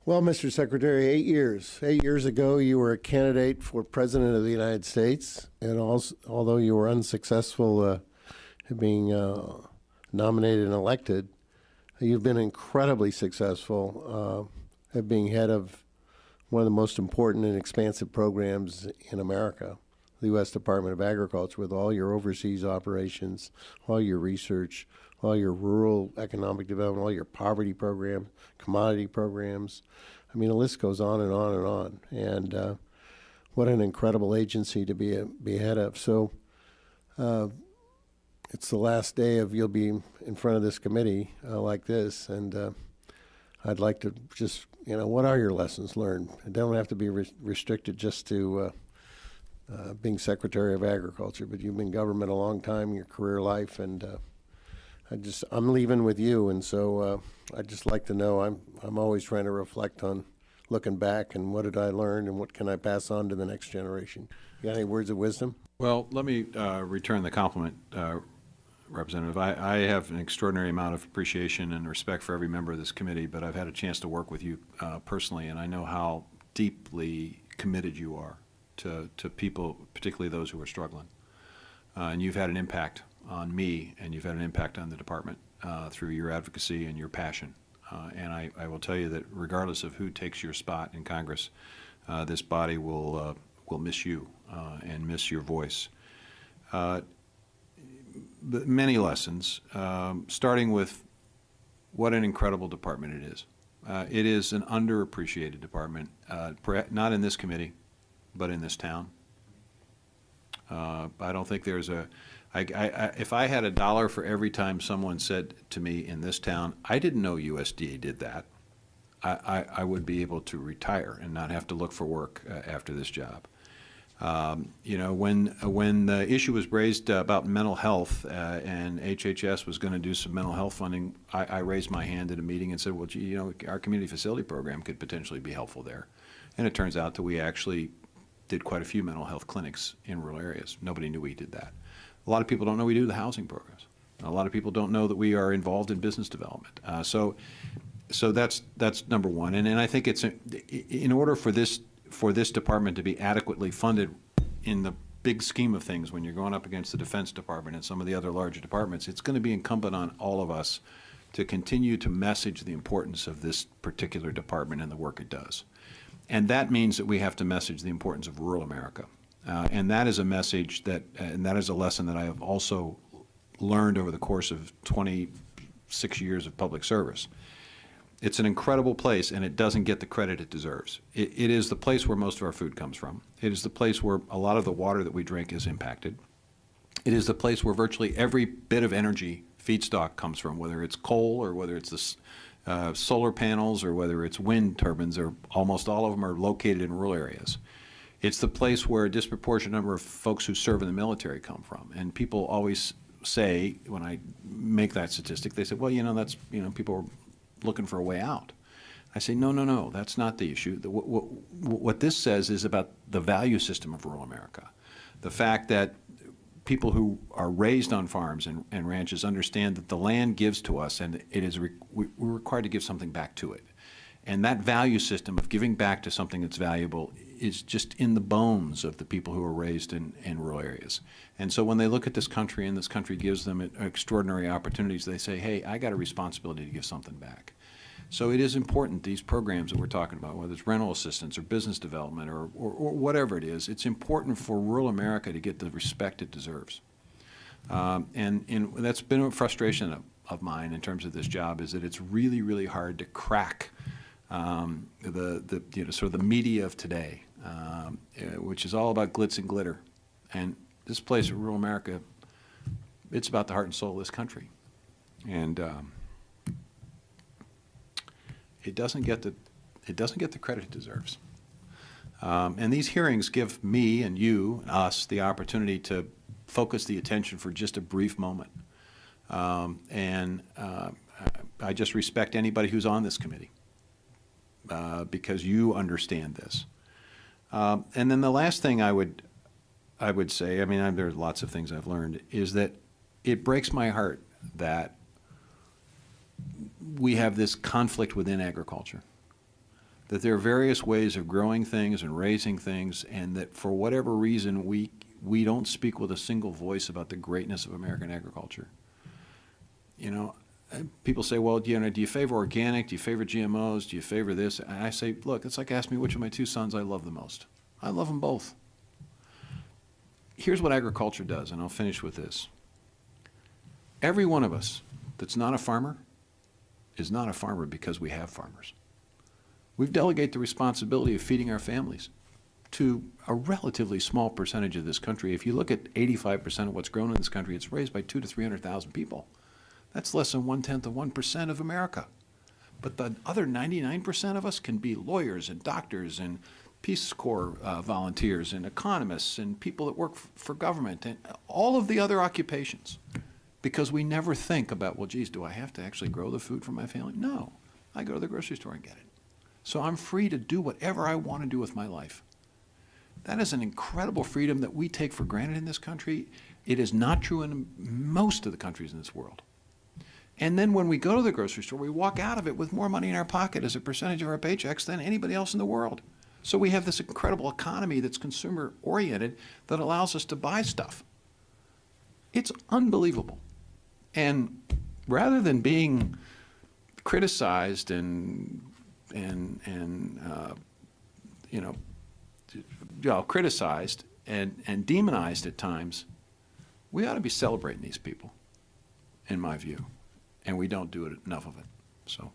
Well, Mr. Secretary, 8 years. 8 years ago, you were a candidate for President of the United States, and also, although you were unsuccessful being nominated and elected, you've been incredibly successful at being head of one of the most important and expansive programs in America, the U.S. Department of Agriculture, with all your overseas operations, all your research, all your rural economic development, all your poverty programs, commodity programs. I mean, the list goes on and on and on. And what an incredible agency to be head of. So it's the last day of you'll be in front of this committee like this, and I'd like to just, what are your lessons learned? It don't have to be restricted just to being Secretary of Agriculture, but you've been in government a long time in your career life, and I'm leaving with you, and so I'd just like to know, I'm always trying to reflect on looking back and what did I learn and what can I pass on to the next generation. You got any words of wisdom? Well, let me return the compliment, Representative. I have an extraordinary amount of appreciation and respect for every member of this committee, but I've had a chance to work with you personally, and I know how deeply committed you are to people, particularly those who are struggling. And you've had an impact on me, and you've had an impact on the department through your advocacy and your passion. And I will tell you that regardless of who takes your spot in Congress, this body will miss you and miss your voice. But many lessons, starting with what an incredible department it is. It is an underappreciated department, not in this committee, but in this town. I don't think there's if I had $1 for every time someone said to me in this town, I didn't know USDA did that, I would be able to retire and not have to look for work after this job. When the issue was raised about mental health and HHS was going to do some mental health funding, I raised my hand at a meeting and said, well, gee, our community facility program could potentially be helpful there. And it turns out that we actually did quite a few mental health clinics in rural areas. Nobody knew we did that. A lot of people don't know we do the housing programs. A lot of people don't know that we are involved in business development. So that's number one. And I think it's in order for this department to be adequately funded in the big scheme of things, when you're going up against the Defense Department and some of the other larger departments, it's going to be incumbent on all of us to continue to message the importance of this particular department and the work it does. And that means that we have to message the importance of rural America. And that is a message and that is a lesson that I have also learned over the course of 26 years of public service. It's an incredible place, and it doesn't get the credit it deserves. It is the place where most of our food comes from. It is the place where a lot of the water that we drink is impacted. It is the place where virtually every bit of energy feedstock comes from, whether it's coal or whether it's the solar panels or whether it's wind turbines, or almost all of them are located in rural areas. It's the place where a disproportionate number of folks who serve in the military come from. And people always say, when I make that statistic, they say, well, that's, people are looking for a way out. I say, no, that's not the issue. What this says is about the value system of rural America. The fact that people who are raised on farms and ranches understand that the land gives to us, and we're required to give something back to it. And that value system of giving back to something that's valuable is just in the bones of the people who are raised in rural areas. And so when they look at this country and this country gives them extraordinary opportunities, they say, hey, I got a responsibility to give something back. So it is important, these programs that we're talking about, whether it's rental assistance or business development or whatever it is, it's important for rural America to get the respect it deserves. And that's been a frustration of mine in terms of this job, is that it's really, really hard to crack sort of the media of today, which is all about glitz and glitter. And this place, rural America, it's about the heart and soul of this country. And it doesn't get the credit it deserves. And these hearings give me and you and us the opportunity to focus the attention for just a brief moment. I just respect anybody who's on this committee because you understand this. And then the last thing I would say, I mean, there's lots of things I've learned, is that it breaks my heart that we have this conflict within agriculture. that there are various ways of growing things and raising things, and that for whatever reason we don't speak with a single voice about the greatness of American agriculture. You know, people say, well, do you favor organic? Do you favor GMOs? Do you favor this? And I say, look, it's like asking me which of my two sons I love the most. I love them both. Here's what agriculture does, and I'll finish with this. Every one of us that's not a farmer is not a farmer because we have farmers. We've delegated the responsibility of feeding our families to a relatively small percentage of this country. If you look at 85% of what's grown in this country, it's raised by 200,000 to 300,000 people. That's less than 1/10 of America. But the other 99% of us can be lawyers and doctors and Peace Corps volunteers and economists and people that work for government and all of the other occupations. Because we never think about, well, geez, do I have to actually grow the food for my family? No, I go to the grocery store and get it. So I'm free to do whatever I want to do with my life. That is an incredible freedom that we take for granted in this country. It is not true in most of the countries in this world. And then when we go to the grocery store, we walk out of it with more money in our pocket as a percentage of our paychecks than anybody else in the world. So we have this incredible economy that's consumer-oriented that allows us to buy stuff. It's unbelievable. And rather than being criticized and criticized and demonized at times, we ought to be celebrating these people, in my view. And we don't do enough of it. So,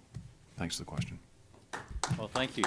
thanks for the question. Well, thank you.